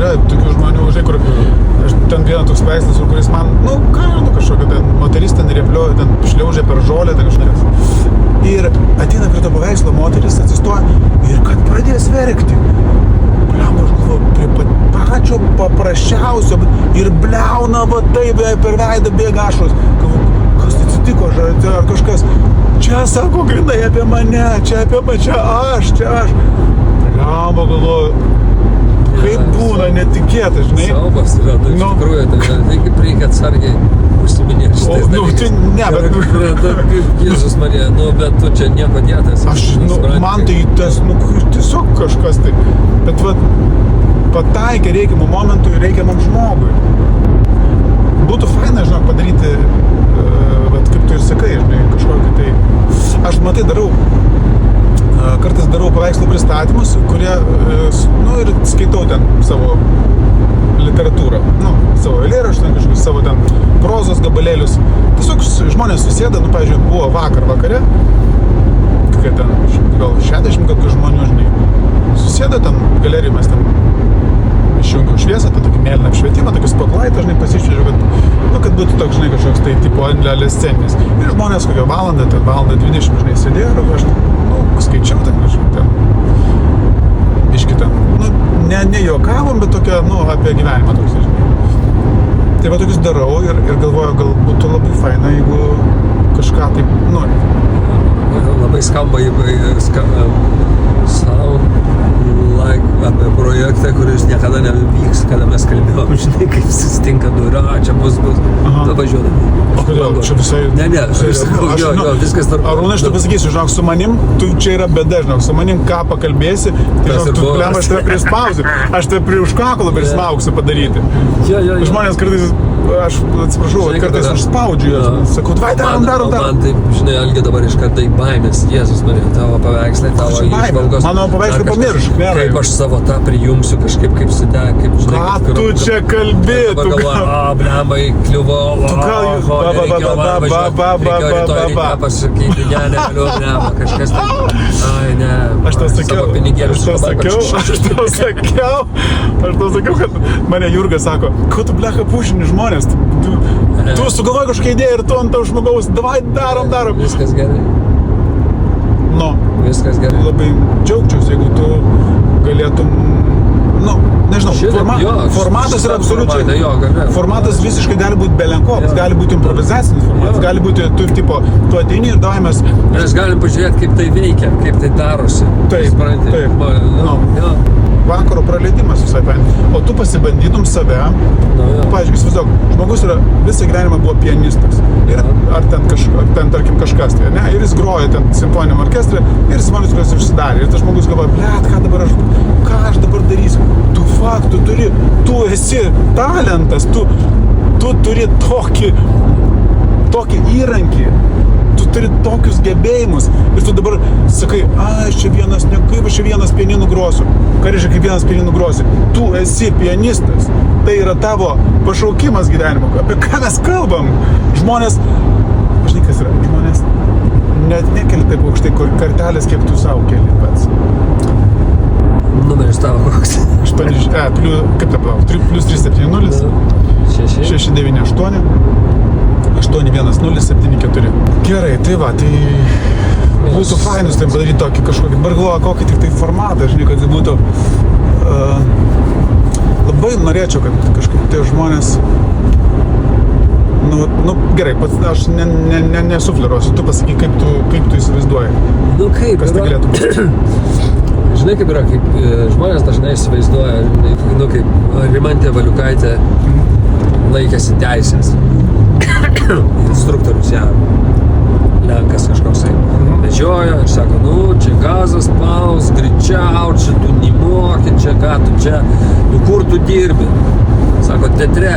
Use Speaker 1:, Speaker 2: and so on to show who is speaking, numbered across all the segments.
Speaker 1: yra tokių žmonių, žinai, kur ten vienas toks paveikslas, kuris man, kažkokia ten moteris ten rėplioja, ten šliaužia per žolę, ten kažkas. Ir ateina prie to paveikslo moteris, atsistoja ir kad pradės verkti. Bliam, aš galvoju, prie pačio paprasčiausio ir bliauna va taip per veidą bėga ašaros. Galvoju, kas atsitiko, ar kažkas. Čia sako, grinai apie mane, čia aš. Bliam, galvoju. Kaip būna netikėta, žinai.
Speaker 2: Siaubas yra, iš tikrųjų, tai kaip reikia atsargiai užsiminėti šitais dalykais. Kaip Jėzus Marija, bet tu čia nieko dėtas.
Speaker 1: Man tai tas, tiesiog kažkas tai. Bet pataikė reikiamų momentų ir reikiamam žmogui. Būtų faina, žinok, padaryti, kaip tu ir sakai, žinai, kažkokį tai. Aš kartais darau paveikslų pristatymus, kurie, ir skaitau ten savo literatūrą, savo eilėraštį, kažkokius savo ten prozos gabalėlius. Tiesiog žmonės susėda, pavyzdžiui, buvo vakare, kokie ten, gal 60 kokių žmonių, žinai, susėda ten galerijų, mes ten išjungiau šviesą, tą tokį mėlyną apšvietimą, tokį spotlightą, žinai, pasišviežiu, kad būtų toks, žinai, kažkoks tai tipo angelės sceninis. Ir žmonės kokią valandą 20, žinai, sėdėjo ir aš skaičiau ten kažkaip ten, biškį ten, ne juokavom, bet tokia, apie gyvenimą toks, žinai. Tai va tokius darau ir galvoju, gal būtų labai faina, jeigu kažką taip,
Speaker 2: Labai skamba sound like apie projektą, kuris niekada nevyks, kada mes kalbėjom, žinai, kaip susitinka čia bus, tu važiuodami.
Speaker 1: O kodėl? Čia visai...
Speaker 2: Ne, viskas tarp...
Speaker 1: Arūnai, aš tu pasakysiu, žinok, su manim, čia yra bėda, žinok, su manim ką pakalbėsi, tai žinok, aš tave prispausiu, aš tave prie užkakulo prismauksiu padaryti. Žmonės kartais, aš atsiprašau, kartais užspaudžiu jas, sakau, darom.
Speaker 2: Man taip, žinai, Algi dabar iš karto į baimės, Jėzus Marija, tavo paveikslai, tavo išvalgos.
Speaker 1: Mano paveikslai pamiršk, gerai.
Speaker 2: Kaip aš savo tą prijungsiu kažkaip, kaip sudeg, kaip žinai.
Speaker 1: Ką tu čia kalbi?
Speaker 2: Dabar galvoju, blembai, kliuvau, reikėjo rytoj pasakyti, negaliu, blemba, kažkas taip. Ai, ne, savo pinigėlius.
Speaker 1: Aš tau sakiau, kad mane Jurgas sako, ko tu blecha pušini žmonės, tu sugalvoji kažkokią idėją ir tu ant tau žmogaus, davai, darom.
Speaker 2: Viskas gerai. Viskas gerai.
Speaker 1: Labai džiaugčiausi, jeigu tu galėtum, nežinau, formatas yra absoliučiai, formatas visiškai gali būti belenkoks, gali būti improvizacinis formatas, gali būti, tu ateini ir davai mes
Speaker 2: galim pažiūrėti, kaip tai veikia, kaip tai darosi.
Speaker 1: Taip. Vakaro praleidimas visai pain. O tu pasibandytum save, pavyzdžiui, įsivaizduok, žmogus visą gyvenimą buvo pianistas. Ar ten tarkim kažkas, tai, ne? Ir jis groja ten simfoniniam orkestre ir simfoninės orkestras užsidarė. Ir tas žmogus galvoja, ką aš dabar darysiu? Tu esi talentas, tu turi tokį įrankį. Tu turi tokius gebėjimus ir tu dabar sakai, aš čia vienas pianinu grosiu. Ką reiškia, kaip vienas pianinu grosi? Tu esi pianistas. Tai yra tavo pašaukimas gyvenimo. Apie ką mes kalbam? Žmonės, žinai kas yra, žmonės net nekeli taip aukštai kartelės, kiek tu savo keli pats.
Speaker 2: Numeris tavo koks?
Speaker 1: Kaip tai palauk? Plus 370 698 81074. Gerai, tai va, tai būtų fainus tai padaryti tokį kažkokį, dabar galvoju, kokį tik tai formatą, žinai, kad tai būtų labai norėčiau, kad kažkaip tie žmonės gerai, pats aš nesufleruosiu, tu pasakyk, kaip tu įsivaizduoji.
Speaker 2: Kaip
Speaker 1: kas tai galėtų būti?
Speaker 2: Žinai, kaip yra, kaip žmonės dažnai įsivaizduoja, kaip Rimantė Valiukaitė laikėsi teisės. Instruktorius ją lenkas kažkoksai vežiojo ir sako, čia gazas spaus, greičiau, čia tu nemoki, čia ką tu čia, kur tu dirbi? Sako, teatre,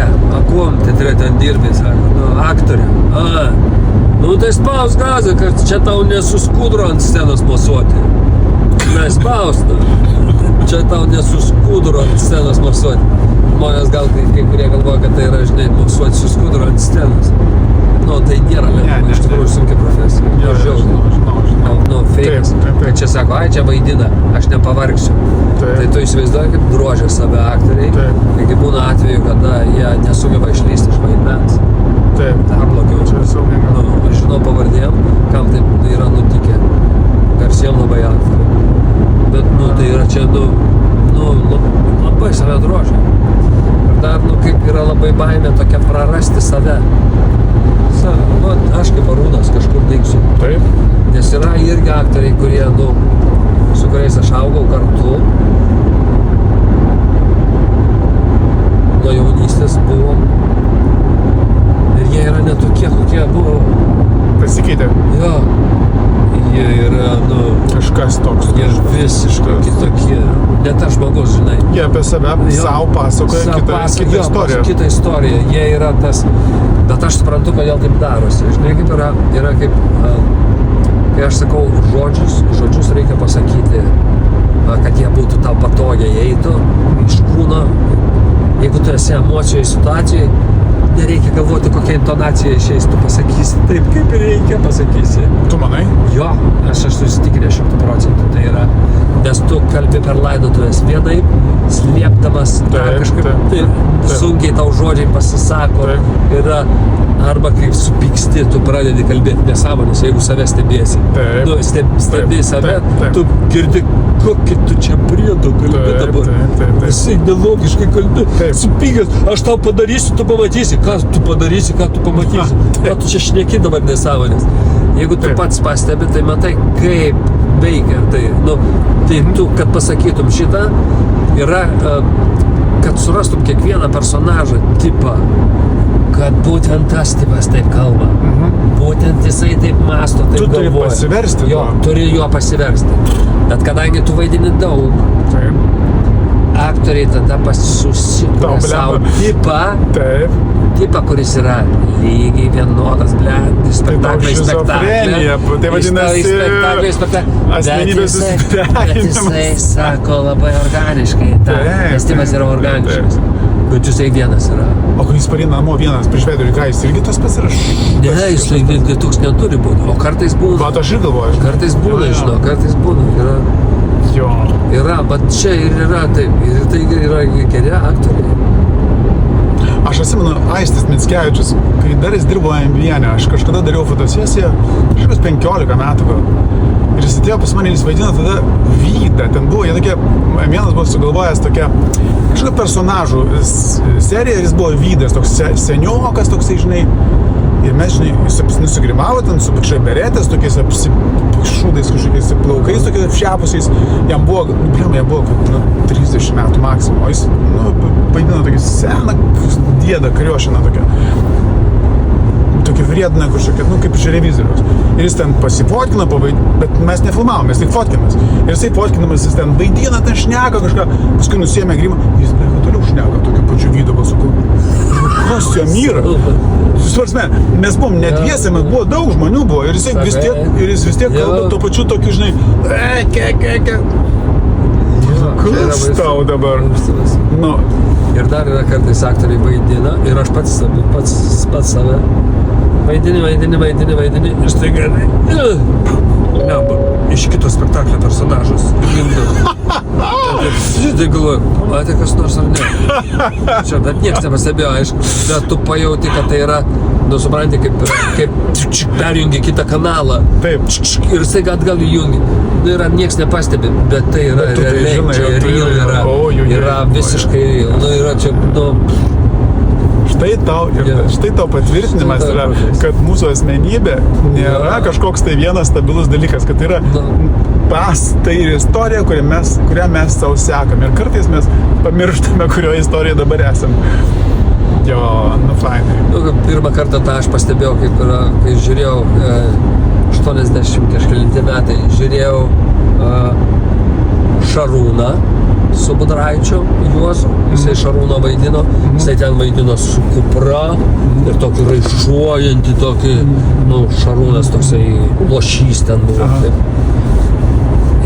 Speaker 2: kuom teatre ten dirbi, sako, aktorė. Tai spaus gazą, kad čia tau nesuskudro ant scenos mosuoti. Nespaus, čia tau nesuskudro ant scenos mosuoti. Žmonės gal kai kurie galvoja, kad tai yra, žinai, mosuoti su skudro ant scenos. nu, tai nėra lengva,
Speaker 1: Ne,
Speaker 2: iš tikrųjų sunki profesija.
Speaker 1: Jo,
Speaker 2: Žiauriai.
Speaker 1: žinau.
Speaker 2: Nu, feikas.
Speaker 1: Taip.
Speaker 2: Kad čia sako, ai, čia vaidina, aš nepavargsiu.
Speaker 1: Taip.
Speaker 2: Tai tu įsivaizduoji, kaip drožia save aktoriai.
Speaker 1: Taip.
Speaker 2: Taigi būna atveju, kada jie nesugeba išlysti iš vaidmens.
Speaker 1: Taip.
Speaker 2: Dar blogiau.
Speaker 1: Čia siaubinga.
Speaker 2: Nu, aš žinau pavardėm, kam taip yra nutikę. Garsiem labai aktoriai. Bet, nu, tai yra čia, labai save drožia. Ir dar, kaip yra labai baimė tokia prarasti save. Aš kaip Arūnas kažkur dingsiu.
Speaker 1: Taip.
Speaker 2: Nes yra irgi aktoriai, kurie, su kuriais aš augau kartu. Nuo jaunystės buvom. Ir jie yra netokie, kokie buvo.
Speaker 1: Pasikeitė.
Speaker 2: Jo. Jie yra,
Speaker 1: Kažkas toks.
Speaker 2: jie visiškai kitokie. Ne tas žmogus, žinai.
Speaker 1: Jie apie save savo pasakoja kitą istoriją.
Speaker 2: Kitą istoriją. Jie yra tas... Bet aš suprantu, kodėl taip darosi. Žinai, kaip yra kaip... Kai aš sakau žodžius reikia pasakyti, kad jie būtų tau patogiai eitų iš kūno. Jeigu tu esi emocijoje situacijoje, nereikia galvoti, kokia intonacija išeis, tu pasakysi taip, kaip reikia pasakysi.
Speaker 1: Tu manai?
Speaker 2: Jo, aš susitikinęs 100%. Tai yra, nes tu kalbi per laidotuvės vienaip, slėpdamas kažkaip, sunkiai tau žodžiai pasisako. Yra, arba kai supyksti, tu pradedi kalbėti nesąmonės, jeigu save stebėsi. Stebi save, tu girdi, kokį tu čia priedo kalbi dabar. Jisai nelogiškai kalbi, supykęs, aš tau padarysiu, tu pamatysi, ką tu padarysi, ką tu pamatysi. Ką tu čia šneki dabar nesąmonės. Jeigu tu pats pastebi, tai matai, kaip veikia. Tai tu, kad pasakytum šitą, yra, kad surastum kiekvieną personažą, tipą, kad būtent tas tipas taip kalba. Būtent jisai taip mąsto, taip galvoja.
Speaker 1: Tu turi pasiversti.
Speaker 2: Jo, turi juo pasiversti. Bet kadangi tu vaidini daug, aktoriai tada susikuria savo tipą, kuris yra lygiai vienodas, spektakliai.
Speaker 1: Tai vadinasi asmenybės
Speaker 2: Bet jisai sako labai organiškai, nes tipas yra organiškas. Bet jisai vienas yra.
Speaker 1: O kai jis parina namo vienas prieš veidrodį, ką jis irgi tas pats yra?
Speaker 2: Ne, jis toks neturi būti, o kartais būna.
Speaker 1: Bet aš ir galvoju.
Speaker 2: Kartais būna, žinau, kartais būna. Yra, bet čia ir yra taip, ir tai yra geri aktoriai.
Speaker 1: Aš atsimenu, Aistis Mickevičius, kai dar jis dirbo Ambienė, aš kažkada dariau fotosesiją, kažkokius 15 metų gal. Ir jis atėjo pas mane, jis vaidino tada Vydą, ten buvo, jie tokie, vienas buvo sugalvojęs tokia kažkokių personažų serija, ir jis buvo Vydas, toks seniokas, toksai, žinai. Ir mes, žinai, jis nusigrimavo ten su pakšai beretės, tokiais apsišūdais kažkokiais plaukais, tokiais apšiapusiais. Jam buvo 30 metų maksimum, o jis, vaidino tokį seną dėdą, kariošiną tokią. Tokį vriedną kažkokią, kaip iš revizoriaus. Ir jis ten pasifotkina, bet mes nefilmavom, mes tik fotkinamės. Ir jisai fotkinamas, jis ten vaidina, ten šneka kažką, paskui nusiėmė grimą, jis beveik toliau šneka, tokiu pačiu Vydo balsu. Kas jam yra? Svarsme, mes buvom ne dviese, mes buvo daug žmonių buvo, ir jis vis tiek kalba tuo pačiu tokiu, žinai, kas tau dabar?
Speaker 2: Ir dar yra kartais aktoriai vaidina, ir aš pats save vaidini, ir staiga iš kito spektaklio personažas. Tai galvoju, matė kas nors ar ne? Čia, bet nieks nepastebėjo, aišku, bet tu pajauti, kad tai yra, supranti, kaip perjungi kitą kanalą.
Speaker 1: Taip.
Speaker 2: Ir staiga atgal įjungi. Ir nieks nepastebi, bet tai yra realiai, čia yra visiškai, yra čia,
Speaker 1: Štai tau patvirtinimas yra, kad mūsų asmenybė nėra kažkoks tai vienas stabilus dalykas, kad tai yra tai yra istorija, kurią mes savo sekame. Ir kartais mes pamirštame, kurioje istorijoje dabar esame. Fainai.
Speaker 2: Pirmą kartą tą aš pastebėjau, kai žiūrėjau 80 kažkelinti metai, žiūrėjau Šarūną su Budraičiu Juozu, jisai Šarūną vaidino, jisai ten vaidino su Kupra ir tokį raišuojantį tokį, Šarūnas toksai lošys ten buvo.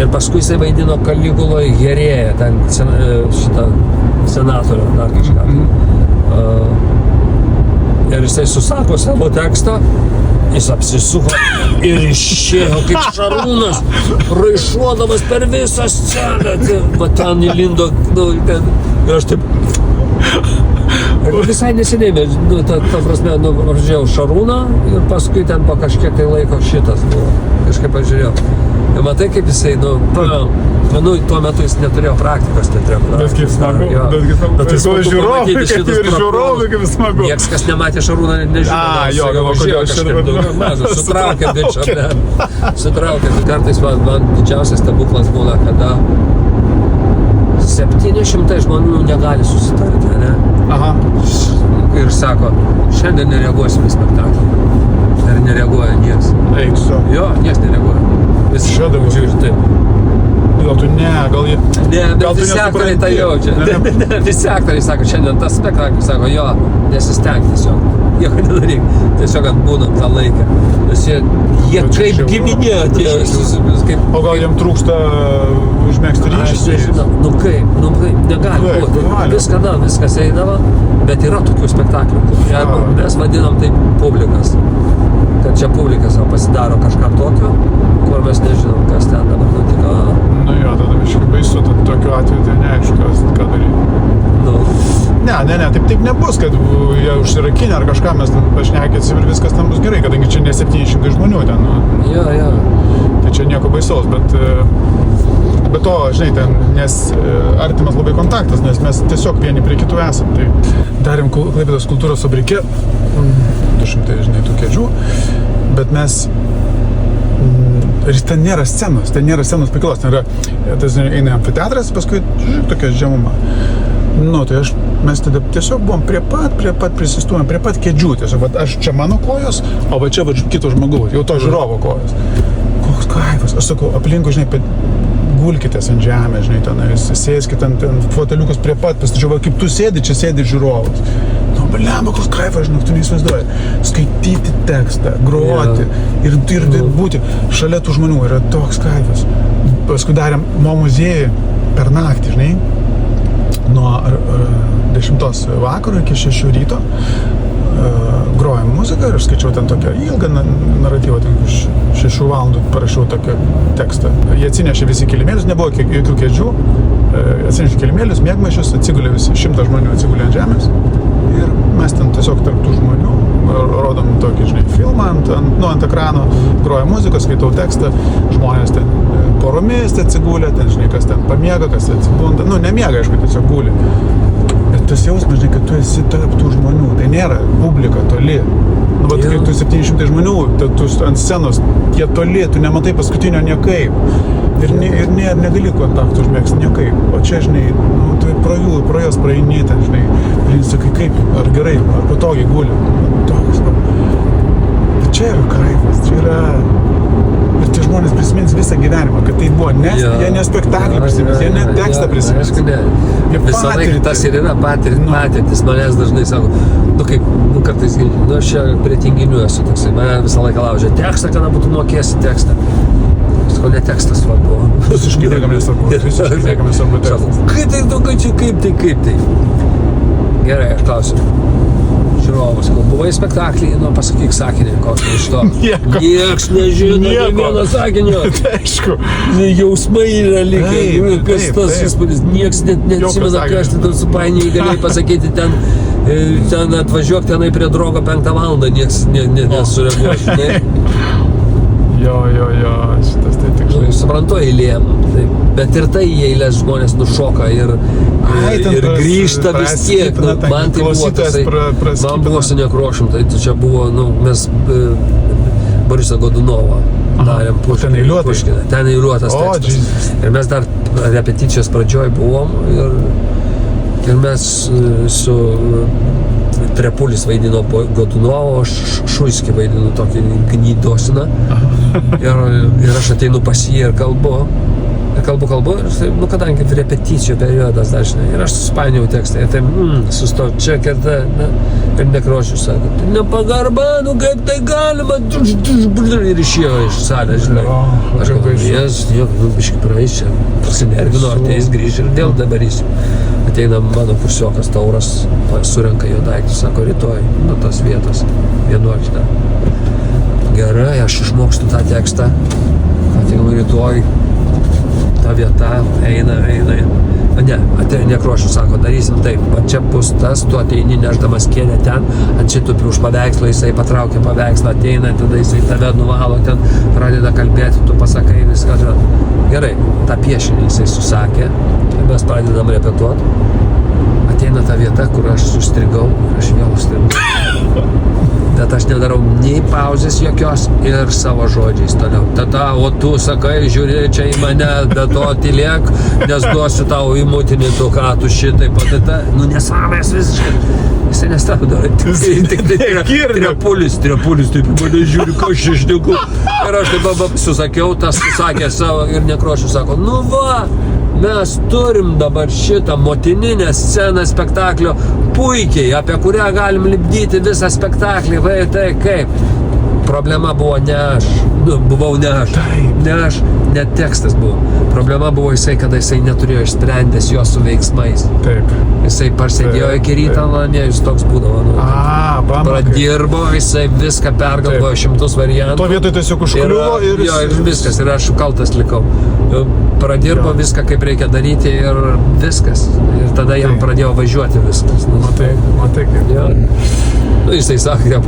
Speaker 2: Ir paskui jisai vaidino Kaliguloje Herėją, ten šitą senatorių, dar kažką. Ir jisai susako savo tekstą, jis apsisuko ir išėjo kaip Šarūnas, raišuodamas per visą sceną. Va ten įlindo, nu, ten, ir aš taip... Ir visai neseniai, bet, nu, ta prasme, nu, žiūrėjau Šarūną ir paskui ten po kažkiek tai laiko šitas buvo. Kažkaip pažiūrėjau. Ir matai, kaip jisai, nu, tuo metu jis neturėjo praktikos teatre.
Speaker 1: Bet kaip smagu, bet kaip žiūrovai, kaip smagu.
Speaker 2: Nieks, kas nematė Šarūną, nežino.
Speaker 1: Jo,
Speaker 2: važiuoja kažkaip daugiau mažas, sutraukė bičą. Sutraukė. Kartais man didžiausias stebuklas būna, kada 700 žmonių negali susitarti, ne?
Speaker 1: Aha.
Speaker 2: Ir sako, šiandien nereaguosim į spektaklį. Ir nereaguoja nieks.
Speaker 1: Eik su.
Speaker 2: Jo, nieks nereaguoja. Visi
Speaker 1: Šedavai.
Speaker 2: žiūri taip.
Speaker 1: Gal tu ne, gal jie...
Speaker 2: Ne, bet visi aktoriai tai jaučia. Ne, visi aktoriai sako, šiandien tas spektaklis, sako, jo, nesisteng tiesiog. Nieko nedaryk. Tiesiog atbūnam tą laiką. Nes jie kaip giminė atėjo.
Speaker 1: O gal jiem trūksta užmėgsti ryšį?
Speaker 2: Nu kaip, negali būti. Viskas eidavo, bet yra tokių spektaklių. Mes vadinam tai publikas. Kad čia publika savo pasidaro kažką tokio, kur mes nežinom, kas ten dabar nutiko.
Speaker 1: Nu jo, tada visiškai baisu, tad tokiu atveju tai neaišku, ką daryti.
Speaker 2: Nu.
Speaker 1: Ne, taip nebus, kad jie užsirakinę ar kažką mes ten pašnekėsim ir viskas ten bus gerai, kadangi čia ne 700 žmonių ten. Nu.
Speaker 2: Jo.
Speaker 1: Tai čia nieko baisaus, bet to, žinai, ten, nes artimas labai kontaktas, nes mes tiesiog vieni prie kitų esam. Tai darėm Klaipėdos kultūros fabrike, 200, žinai, tų kėdžių, bet mes ir ten nėra scenos pakilos, ten yra, eina amfiteatras, paskui tokia žemuma. Nu, tai mes tada tiesiog buvom prie pat prisistūmėm, prie pat kėdžių, tiesiog, va, aš čia mano kojos, o va čia va kito žmogaus, jau to žiūrovo kojos. Koks kaifas, aš sakau, aplinkui, žinai, gulkitės ant žemės, žinai, tenais, sėskit ant foteliukus prie pat, pastačiau, kaip tu sėdi, čia sėdi žiūrovas. Nu, blemba, koks kaifas, žinok, tu neįsivaizduoji. Skaityti tekstą, groti ir būti šalia tų žmonių yra toks kaifas. Paskui darėm Mo muziejui per naktį, žinai, nuo 10 vakaro iki 6 ryto. Grojam muziką ir aš skaičiau ten tokią ilgą naratyvą, ten 6 valandų parašiau tokią tekstą. Jie atsinešė visi kilimėlius, nebuvo jokių kėdžių, atsinešė kilimėlius, miegmaišius, atsigulė visi, 100 žmonių atsigulė ant žemės ir mes ten tiesiog tarp tų žmonių rodom tokį, žinai, filmą ant ekrano, grojam muziką, skaitau tekstą, žmonės ten poromis atsigulė, ten, žinai, kas ten pamiega, kas atsibunda, nu, nemiega, aišku, tiesiog guli. Bet tas jausmas, žinai, kad tu esi tarp tų žmonių, tai nėra publika toli. Nu, bet kai tu 700 žmonių, tu ant scenos, jie toli, tu nematai paskutinio niekaip. Ir negali kontaktų užmėgsti niekaip. O čia, žinai, nu, tu pro jos praeini, ten, žinai, ir sakai, kaip, ar gerai, ar patogiai guli. Toks, bet čia yra kaifas, čia yra... Ir tie žmonės prisimins visą gyvenimą, kad tai buvo jie ne spektaklį prisimins, jie ne tekstą prisimins.
Speaker 2: Visą laiką tas ir yra patirtis, manęs dažnai sako, nu kaip, nu kartais, nu aš čia prie tinginių esu toksai, mane visą laiką laužia tekstą, kada būtų mokėsi tekstą. Sakau, ne tekstas svarbu.
Speaker 1: Visiškai niekam nesvarbu, tekstas.
Speaker 2: Kaip tai? Gerai, aš klausiu. Žiūrovas, kol buvai spektaklį, nu pasakyk sakinį, kokį iš to. Nieks nežino, nei vieno sakinio.
Speaker 1: Aišku.
Speaker 2: Jausmai yra likę, kas tas įspūdis. Nieks net neatsimena, kas ten supainiai galėjai pasakyti ten atvažiuok tenai prie drogo 5 valandą, nieks nesureaguoja.
Speaker 1: Jo, šitas tai tik žinai.
Speaker 2: Suprantu eilėm, bet ir tai į eilės žmonės nušoka ir grįžta vis tiek. Man tai buvo tasai, man buvo su Nekrošium, tai čia buvo, mes Borisą Godunovą darėm Puškiną. Ten eiliuotas tekstas. Ir mes dar repeticijos pradžioj buvom ir mes su Trepulis vaidino Godunovo, Šuiskį vaidino tokį Gnydosiną. Ir aš ateinu pas jį ir kalbu ir, nu, kadangi repeticijų periodas dažnai, ir aš suspainiau tekstą, ir tai, sustok čia, ir Nekrošius sako, tai nepagarba, nu kaip tai galima, ir išėjo iš salės, žinai. Aš galvoju, biškai praeis čia, prasinervino, ateis grįž ir dėl dabarysiu. Ateina mano kursiokas Tauras, surenka jo daiktus, sako, rytoj, tas vietos, 11. Gerai, aš išmokstu tą tekstą, ateinu rytoj, ta vieta, eina. Nekrošius sako, darysim taip, va čia bus tas, tu ateini nešdamas kėdę ten, ant šitupių už paveikslą, jisai patraukia paveikslą, ateina, tada jisai tave nuvalo ten, pradeda kalbėti, tu pasakai viską. Gerai, tą piešinį jisai susakė, mes pradedam repetuoti, ateina ta vieta, kur aš sustrigau, aš vėl užstrigau. Bet aš nedarau nei pauzės jokios ir savo žodžiais toliau. Tada, o tu sakai, žiūri čia į mane, be to tylėk, nes duosiu tau įmutinį, tu ką, tu šitai patata. Nesąmės visiškai. Jisai nestabdo. Tik trepulis, taip mane žiūri, ką aš išniku. Ir aš taip susakiau, tas susakė savo ir Nekrošius sako, va, mes turim dabar šitą motininę sceną spektaklio puikiai, apie kurią galim lipdyti visą spektaklį, tai kaip. Problema buvo ne aš, buvau ne aš, ne tekstas buvo. Problema buvo jisai, kada jisai neturėjo išsprendęs jo su veiksmais.
Speaker 1: Taip.
Speaker 2: Jisai parsėdėjo iki ryto, jis toks būdavo. Pradirbo, jisai viską pergalvojo 100 variantų.
Speaker 1: To vietoj tiesiog užkliuvo ir...
Speaker 2: Jo, ir viskas, ir aš kaltas likau. Pradirbo viską, kaip reikia daryti ir viskas. Ir tada jam pradėjo važiuoti viskas.
Speaker 1: Matai kaip.
Speaker 2: Jo. Jisai sakė,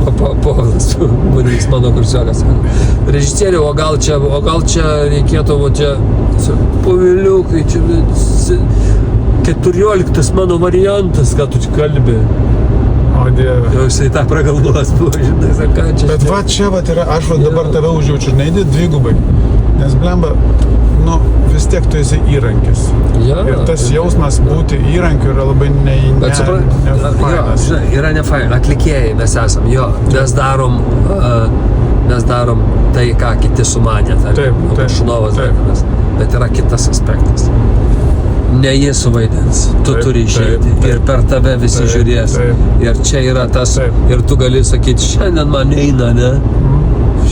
Speaker 2: Povilas, mano kursiokas, režisieriau, o gal čia reikėtų, Poviliukai, čia 14 mano variantas, ką tu čia kalbi.
Speaker 1: O Dieve.
Speaker 2: Jau jisai tą pragalvos buvo, žinai, ką čia.
Speaker 1: Bet va čia yra, aš dabar tave užjaučiu, neįdė dvigubai, nes blemba, vis tiek tu esi įrankis.
Speaker 2: Ja,
Speaker 1: ir tas jausmas būti įrankiu yra labai nefainas.
Speaker 2: Yra nefaina. Atlikėjai mes esam, mes darom tai, ką kiti sumanė.
Speaker 1: Taip.
Speaker 2: Šunovas darymas. Bet yra kitas aspektas. Ne jis suvaidins, tu turi išeiti ir per tave visi žiūrės. Ir čia yra tas, ir tu gali sakyti, šiandien man eina, ne?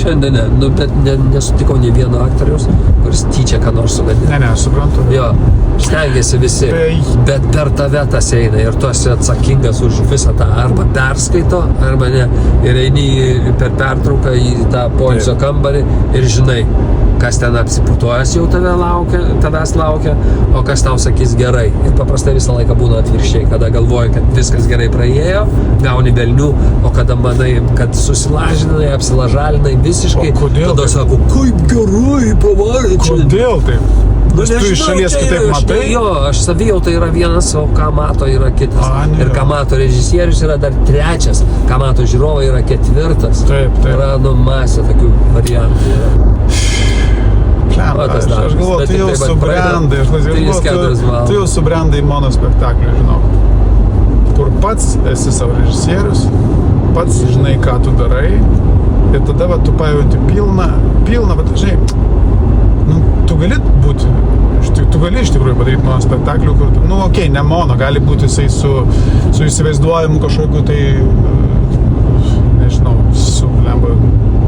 Speaker 2: Šiandien ne, bet nesutikau nei vieno aktoriaus, kuris tyčia ką nors sugadina.
Speaker 1: Ne, suprantu.
Speaker 2: Jo, stengiasi visi, bet per tave tas eina ir tu esi atsakingas už visą tą arba perskaito, arba ne. Ir eini per pertrauką į tą poilsio kambarį ir žinai, kas ten apsiputojęs jau tavęs laukia, o kas tau sakys gerai. Ir paprastai visą laiką būna atvirkščiai, kada galvoji, kad viskas gerai praėjo, gauni velnių, o kada manai, kad susilažinai, apsilažalinai visiškai, tada sako, kaip gerai pavarė čia.
Speaker 1: Kodėl taip? Nes tu iš šalies kitaip matai?
Speaker 2: Jo, aš savijauta yra vienas, o ką mato yra kitas. Ir ką mato režisierius yra dar trečias, ką mato žiūrovai yra ketvirtas.
Speaker 1: Taip.
Speaker 2: Yra masė tokių variantų.
Speaker 1: Aš galvoju, tu jau subrendai, tu jau subrendai monospektaklį, žinau. Kur pats esi savo režisierius, pats žinai, ką tu darai, ir tada tu pajauti pilną, bet žinai, tu gali būti, tu gali iš tikrųjų padaryti monospektaklių, kur, ne mono, gali būti jisai su įsivaizduojimu kažkokiu tai, nežinau, su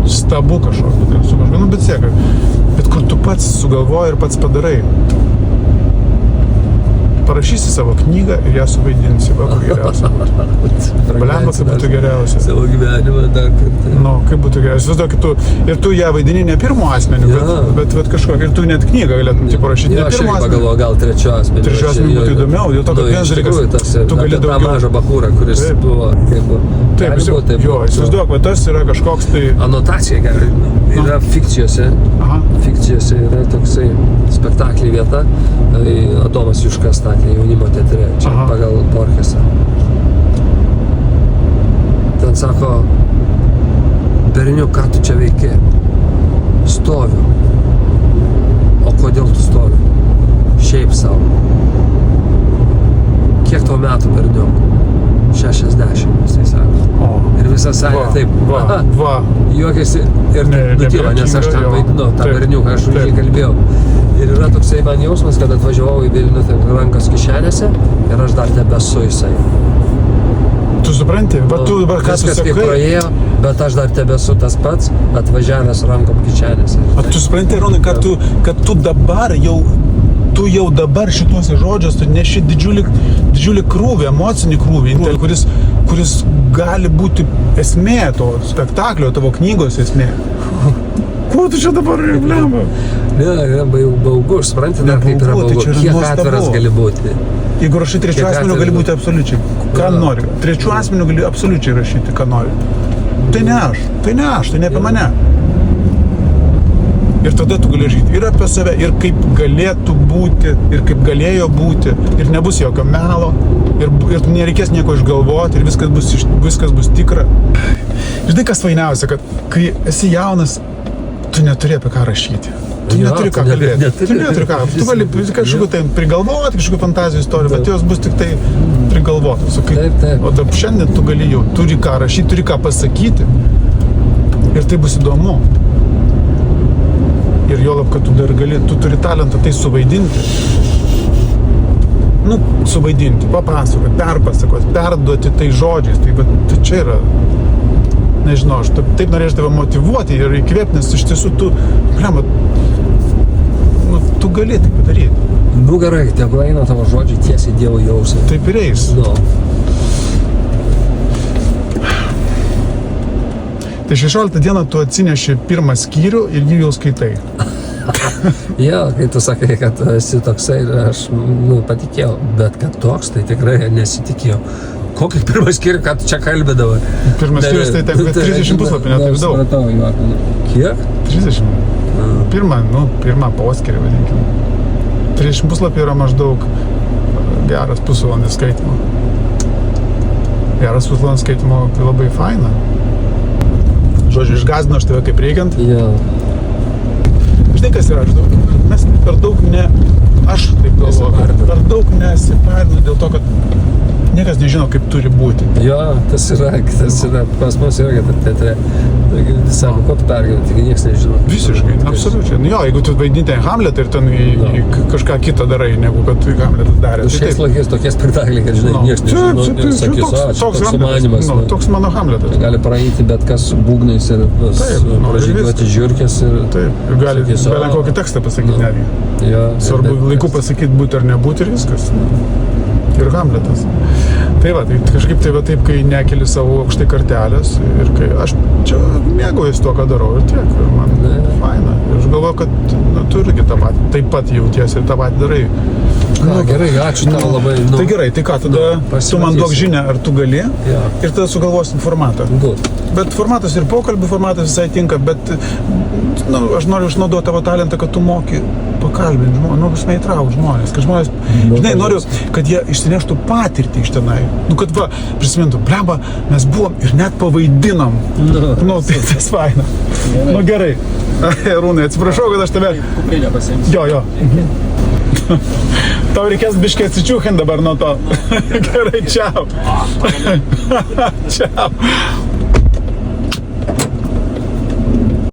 Speaker 1: stabu kažkokiu, bet sėka. Bet kur tu pats sugalvoji ir pats padarai. Parašysi savo knygą ir ją suvaidinsi, kur geriausia. Blemba, kaip būtų geriausia.
Speaker 2: Savo gyvenimą dar kartą.
Speaker 1: Kaip būtų geriausia. Ir tu ją vaidini ne pirmo asmeniu, bet kažkokią, ir tu net knygą galėtum parašyti ne pirmo asmeniu.
Speaker 2: Aš pagalvoju, gal trečio asmeniu.
Speaker 1: Trečio asmeniu būtų įdomiau, dėl to, kad vienas dalykas, tu gali daugiau.
Speaker 2: Tą mažą bachūrą, kuris buvo, kaip buvo.
Speaker 1: Taip, įsivaizduok, bet tas yra kažkoks tai...
Speaker 2: Anotacija gerai. Yra fikcijose yra toksai spektaklį vieta, Adomas Juška statė jaunimo teatre, čia pagal Borgesą. Ten sako, berniuk, ką tu čia veiki? Stoviu. O kodėl tu stovi? Šiaip savo. Kiek tau metų, berniuk? 60, jisai sako. Ir visa salė taip, juokiasi ir nutyla, nes aš ten vaidinu, tą berniuką, aš už jį kalbėjau. Ir yra toksai man jausmas, kad atvažiavau į Vilnių, tai rankas kišenėse ir aš dar tebesu jisai.
Speaker 1: Tu supranti? Bet tu dabar ką tu sakai?
Speaker 2: Viskas kaip praėjo, bet aš dar tebesu tas pats, atvažiavęs rankom kišenėse.
Speaker 1: Tu supranti, Ronai, kad tu dabar jau tu jau dabar šituose žodžiuose tu neši didžiulį krūvį, emocinį krūvį, kuris gali būti esmė to spektaklio, tavo knygos esmė. Ko tu čia dabar lemba?
Speaker 2: Ne, baugu, supranti, dar kaip yra baugu, kiek atviras gali būti.
Speaker 1: Jeigu rašai trečių asmenių, gali būti absoliučiai, ką nori. Trečių asmenių gali absoliučiai rašyti, ką nori. Tai ne aš, tai ne apie mane. Ir tada tu gali rašyti ir apie save, ir kaip galėtų būti, ir kaip galėjo būti, ir nebus jokio melo, ir nereikės nieko išgalvoti, ir viskas bus tikra. Žinai, kas fainiausia, kad kai esi jaunas, tu neturi apie ką rašyti. Tu neturi ką kalbėti. Tu neturi ką. Tu gali kažkokiu tai prigalvoti, kažkokiu fantazijų istorijų, bet jos bus tik tai prigalvotos. O dabar šiandien tu gali jau, turi ką rašyti, turi ką pasakyti. Ir tai bus įdomu. Ir juolab, kad tu dar gali, tu turi talentą tai suvaidinti. Suvaidinti, papasakoti, perpasakoti, perduoti tai žodžiais. Tai čia yra, nežinau, aš taip norėčiau tave motyvuoti ir įkvėpti, nes iš tiesų tu, tu gali tai padaryti.
Speaker 2: Gerai, tegu eina tavo žodžiai tiesiai Dievo jausmą.
Speaker 1: Taip ir eis. Tai 16 dieną tu atsineši pirmą skyrių ir jį jau skaitai.
Speaker 2: Kai tu sakai, kad esi toksai, aš patikėjau, bet kad toks, tai tikrai nesitikėjau. Kokį pirmą skyrių, ką tu čia kalbėdavai?
Speaker 1: Pirmas skyrius tai 30 puslapį, ne taip daug.
Speaker 2: Supratau, kiek?
Speaker 1: 30. Pirmą poskyrį, vadinkim. 30 puslapį yra maždaug geras pusvalandis skaitimo. Geras pusvalandis skaitimo tai labai faina. Žodžiu, išgąsdino aš tave kaip reikiant. Žinai, kas yra, mes per daug aš taip galvoju, per daug nesiparinu dėl to, kad niekas nežino, kaip turi būti.
Speaker 2: Tas yra, pas mus yra, kad teatre, sako, ko tu pergyveni, tik niekas nežino.
Speaker 1: Visiškai, absoliučiai. Jeigu tu vaidinti Hamletą ir ten kažką kitą darai, negu kad Hamletas darė.
Speaker 2: Šiais laikais tokie spektakliai, kad žinai, niekas nežino ir sakys, toks sumanymas.
Speaker 1: Toks mano Hamletas.
Speaker 2: Gali praeiti bet kas su būgnais ir pražygiuoti žiūrkės ir...
Speaker 1: Taip, ir gali kokį tekstą pasakyti netgi. Svarbu laiku pasakyti būti ar nebūti ir viskas. Ir Hamletas. Tai kažkaip taip, kai nekeli savo aukštai kartelės ir kai aš čia mėgaujuosi tuo, ką darau ir tiek, ir man faina. Ir aš galvoju, kad tu irgi taip pat jautiesi ir tą patį darai.
Speaker 2: Gerai, ačiū tau labai.
Speaker 1: Tai gerai, tai ką, tada tu man duok žinią, ar tu gali ir tada sugalvosim formatą. Bet formatas ir pokalbių formatas visai tinka, bet aš noriu išnaudoti tavo talentą, kad tu moki pakalbinti žmonės, įtraukti žmonės, kad žmonės, žinai, noriu, kad jie išsineštų patirtį iš tenai. Kad prisimintų, blemba, mes buvom ir net pavaidinom. Tai tas faina. Gerai. Rūnai, atsiprašau, kad aš tave...
Speaker 2: Kuprinę pasiimsiu.
Speaker 1: Jo. Tau reikės biškai atsičiūkinti dabar nuo to. Gerai, čiau. Čiau.